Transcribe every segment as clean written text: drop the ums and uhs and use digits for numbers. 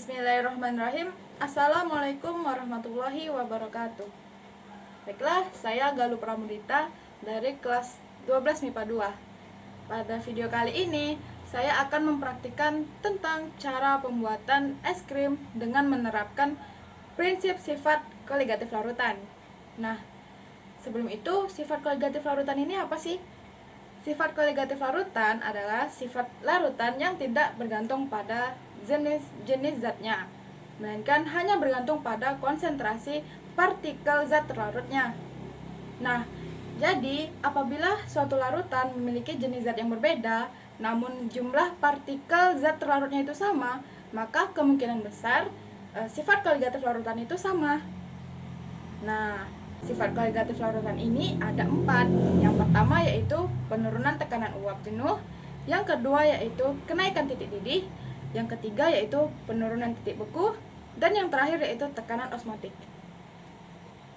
Bismillahirrahmanirrahim. Assalamualaikum warahmatullahi wabarakatuh. Baiklah, saya Galuh Pramudita dari kelas 12 MIPA 2. Pada video kali ini, saya akan mempraktikkan tentang cara pembuatan es krim dengan menerapkan prinsip sifat koligatif larutan. Nah, sebelum itu, sifat koligatif larutan ini apa sih? Sifat koligatif larutan adalah sifat larutan yang tidak bergantung pada jenis zatnya, melainkan hanya bergantung pada konsentrasi partikel zat terlarutnya. Nah, jadi apabila suatu larutan memiliki jenis zat yang berbeda, namun jumlah partikel zat terlarutnya itu sama, maka kemungkinan besar sifat koligatif larutan itu sama. Nah, sifat koligatif larutan ini ada 4. Yang pertama yaitu penurunan tekanan uap jenuh, yang kedua yaitu kenaikan titik didih, yang ketiga yaitu penurunan titik beku, dan yang terakhir yaitu tekanan osmotik.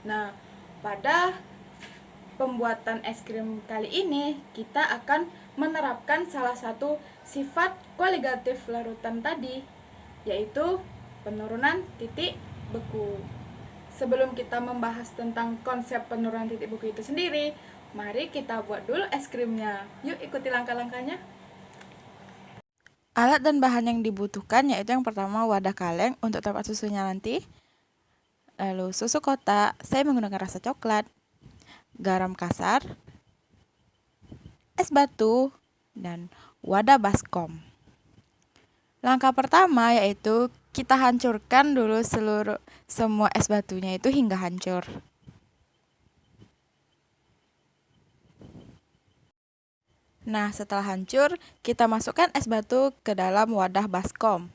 Nah, pada pembuatan es krim kali ini kita akan menerapkan salah satu sifat koligatif larutan tadi, yaitu penurunan titik beku. Sebelum kita membahas tentang konsep penurunan titik beku itu sendiri, mari kita buat dulu es krimnya. Yuk ikuti langkah-langkahnya. Alat dan bahan yang dibutuhkan yaitu yang pertama wadah kaleng untuk tempat susunya nanti. Lalu susu kotak, saya menggunakan rasa coklat, garam kasar, es batu, dan wadah baskom. Langkah pertama yaitu kita hancurkan dulu semua es batunya itu hingga hancur. Nah, setelah hancur, kita masukkan es batu ke dalam wadah baskom.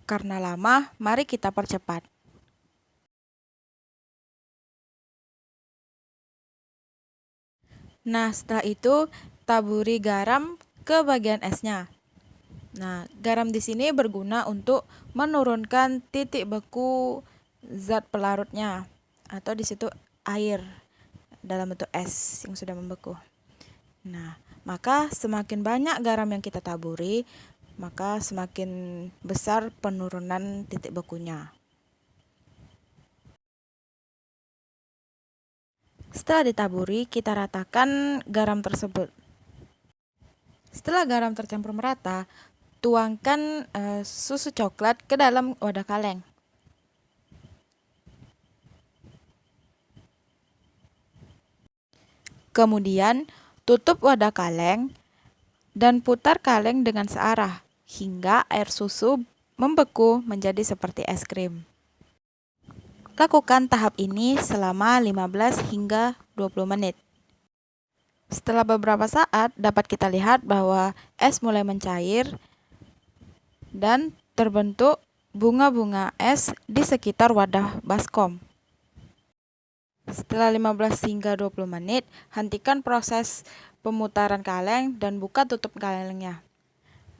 Karena lama, mari kita percepat. Nah, setelah itu taburi garam ke bagian esnya. Nah, garam di sini berguna untuk menurunkan titik beku zat pelarutnya, atau di situ air dalam bentuk es yang sudah membeku. Nah, maka semakin banyak garam yang kita taburi, maka semakin besar penurunan titik bekunya. Setelah ditaburi, kita ratakan garam tersebut. Setelah garam tercampur merata, tuangkan susu coklat ke dalam wadah kaleng. Kemudian, tutup wadah kaleng dan putar kaleng dengan searah hingga air susu membeku menjadi seperti es krim. Lakukan tahap ini selama 15 hingga 20 menit. Setelah beberapa saat, dapat kita lihat bahwa es mulai mencair dan terbentuk bunga-bunga es di sekitar wadah baskom. Setelah 15 hingga 20 menit, hentikan proses pemutaran kaleng dan buka tutup kalengnya.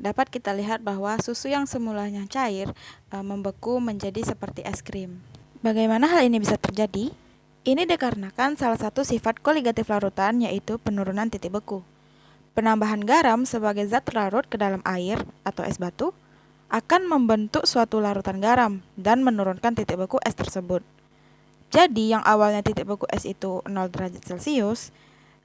Dapat kita lihat bahwa susu yang semulanya cair membeku menjadi seperti es krim. Bagaimana hal ini bisa terjadi? Ini dikarenakan salah satu sifat koligatif larutan yaitu penurunan titik beku. Penambahan garam sebagai zat larut ke dalam air atau es batu akan membentuk suatu larutan garam dan menurunkan titik beku es tersebut. Jadi yang awalnya titik beku es itu 0 derajat Celcius,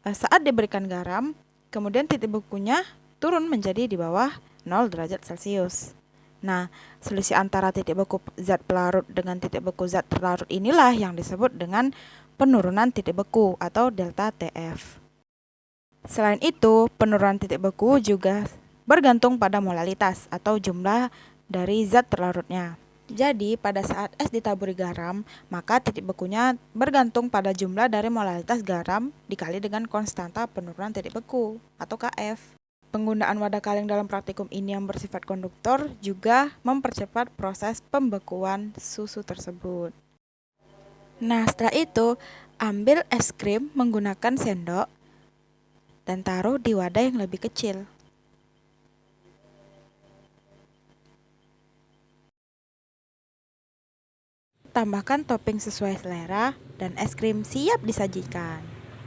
saat diberikan garam, kemudian titik bekunya turun menjadi di bawah 0 derajat Celcius. Nah, selisih antara titik beku zat pelarut dengan titik beku zat terlarut inilah yang disebut dengan penurunan titik beku atau delta TF. Selain itu, penurunan titik beku juga bergantung pada molalitas atau jumlah dari zat terlarutnya. Jadi, pada saat es ditaburi garam, maka titik bekunya bergantung pada jumlah dari molalitas garam dikali dengan konstanta penurunan titik beku atau KF. Penggunaan wadah kaleng dalam praktikum ini yang bersifat konduktor juga mempercepat proses pembekuan susu tersebut. Nah, setelah itu, ambil es krim menggunakan sendok dan taruh di wadah yang lebih kecil. Tambahkan topping sesuai selera dan es krim siap disajikan.